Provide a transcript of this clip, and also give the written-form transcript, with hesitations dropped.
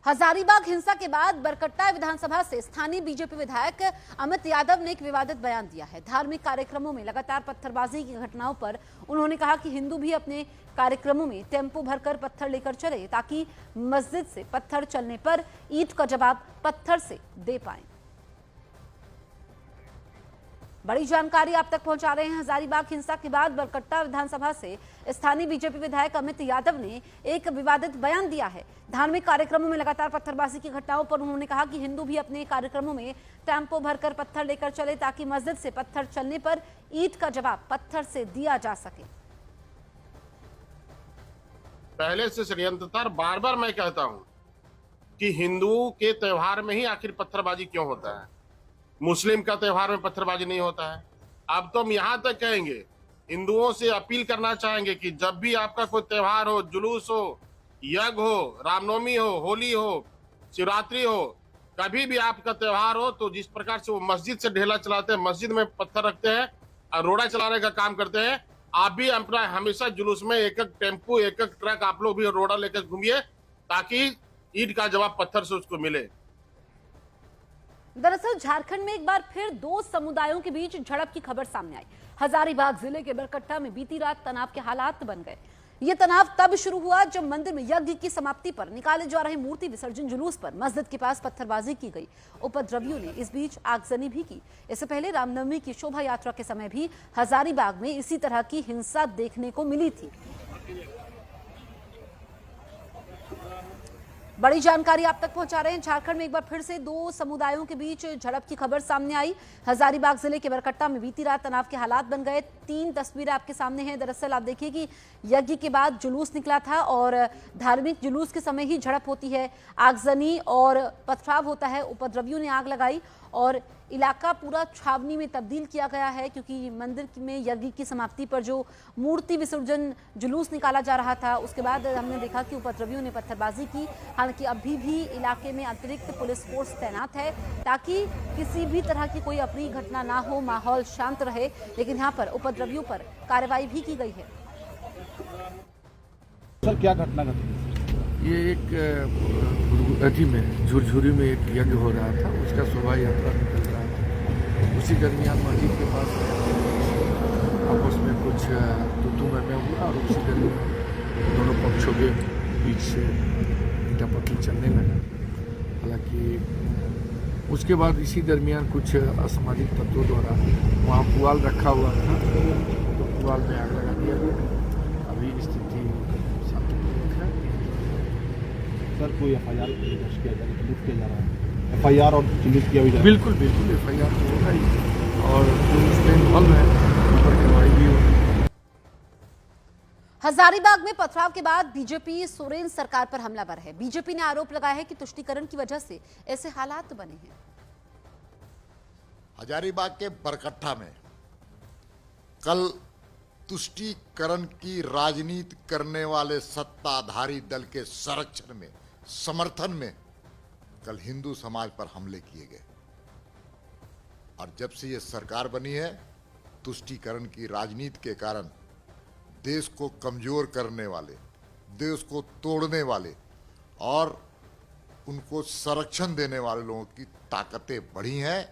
हजारीबाग हिंसा के बाद बरकट्टा विधानसभा से स्थानीय बीजेपी विधायक अमित यादव ने एक विवादित बयान दिया है। धार्मिक कार्यक्रमों में लगातार पत्थरबाजी की घटनाओं पर उन्होंने कहा कि हिंदू भी अपने कार्यक्रमों में टेम्पो भरकर पत्थर लेकर चले ताकि मस्जिद से पत्थर चलने पर ईंट का जवाब पत्थर से दे पाएं। बड़ी जानकारी आप तक पहुंचा रहे हैं। हजारीबाग हिंसा के बाद बरकट्टा विधानसभा से स्थानीय बीजेपी विधायक अमित यादव ने एक विवादित बयान दिया है। धार्मिक कार्यक्रमों में लगातार पत्थरबाजी की घटनाओं पर उन्होंने कहा कि हिंदू भी अपने कार्यक्रमों में टेम्पो भरकर पत्थर लेकर चले ताकि मस्जिद से पत्थर चलने पर ईंट का जवाब पत्थर से दिया जा सके। पहले से षड्यंत्रकार बार बार मैं कहता हूं कि हिंदुओं के त्योहार में ही आखिर पत्थरबाजी क्यों होता है, मुस्लिम का त्योहार में पत्थरबाजी नहीं होता है। अब तो हम यहां तक कहेंगे, हिंदुओं से अपील करना चाहेंगे कि जब भी आपका कोई त्योहार हो, जुलूस हो, यज्ञ हो, रामनवमी हो, होली हो, शिवरात्रि हो, कभी भी आपका त्योहार हो तो जिस प्रकार से वो मस्जिद से ढेला चलाते हैं, मस्जिद में पत्थर रखते हैं और रोड़ा चलाने का काम करते हैं, आप भी अपना हमेशा जुलूस में एक एक टेम्पो, एक एक ट्रक आप लोग भी रोड़ा लेकर घूमिए ताकि ईंट का जवाब पत्थर से उसको मिले। दरअसल झारखंड में एक बार फिर दो समुदायों के बीच झड़प की खबर सामने आई। हजारीबाग जिले के बरकट्टा में बीती रात तनाव के हालात बन गए। ये तनाव तब शुरू हुआ जब मंदिर में यज्ञ की समाप्ति पर निकाले जा रहे मूर्ति विसर्जन जुलूस पर मस्जिद के पास पत्थरबाजी की गई। उपद्रवियों ने इस बीच आगजनी भी की। इससे पहले रामनवमी की शोभा यात्रा के समय भी हजारीबाग में इसी तरह की हिंसा देखने को मिली थी। बड़ी जानकारी आप तक पहुंचा रहे हैं। झारखंड में एक बार फिर से दो समुदायों के बीच झड़प की खबर सामने आई। हजारीबाग जिले के बरकट्टा में बीती रात तनाव के हालात बन गए। 3 तस्वीरें आपके सामने हैं। दरअसल आप देखिए कि यज्ञ के बाद जुलूस निकला था और धार्मिक जुलूस के समय ही झड़प होती है, आगजनी और पथराव होता है। उपद्रवियों ने आग लगाई और इलाका पूरा छावनी में तब्दील किया गया है क्योंकि मंदिर में यज्ञ की समाप्ति पर जो मूर्ति विसर्जन जुलूस निकाला जा रहा था उसके बाद हमने देखा कि उपद्रवियों ने पत्थरबाजी की। हालांकि अभी भी इलाके में अतिरिक्त पुलिस फोर्स तैनात है ताकि किसी भी तरह की कोई अप्रिय घटना ना हो, माहौल शांत रहे। लेकिन यहाँ पर उपद्रवियों पर कार्रवाई भी की गई है। सर क्या घटना घटी? ये एक अथी में झुरझुरी में एक यज्ञ हो रहा था, उसका शोभा यात्रा निकल रहा था। उसी दरमियान मस्जिद के पास आपस में कुछ तू मैं हुआ और उसी दरमियान दोनों पक्षों के बीच से ईटापत्थर चलने लगा। हालांकि उसके बाद इसी दरमियान कुछ असामाजिक तत्वों द्वारा वहाँ पुआल रखा हुआ था तो पुआल में आग लगा दिया गया। अभी स्थिति सर कोई एफआईआर दर्ज किया जा रहा है, एफआईआर और चिन्हित किया भी जा रहा है? बिल्कुल एफआईआर तो होगा ही और जो उसमें इन्वॉल्व है ऊपर कार्रवाई भी होगी। हजारीबाग में पथराव के बाद बीजेपी सोरेन सरकार पर हमलावर है। बीजेपी ने आरोप लगाया है कि तुष्टीकरण की वजह से ऐसे हालात बने हैं। हजारीबाग के बरकट्टा में कल तुष्टीकरण की राजनीति करने वाले सत्ताधारी दल के संरक्षण में, समर्थन में कल हिंदू समाज पर हमले किए गए। और जब से ये सरकार बनी है, तुष्टीकरण की राजनीति के कारण देश को कमजोर करने वाले, देश को तोड़ने वाले और उनको संरक्षण देने वाले लोगों की ताकतें बढ़ी हैं।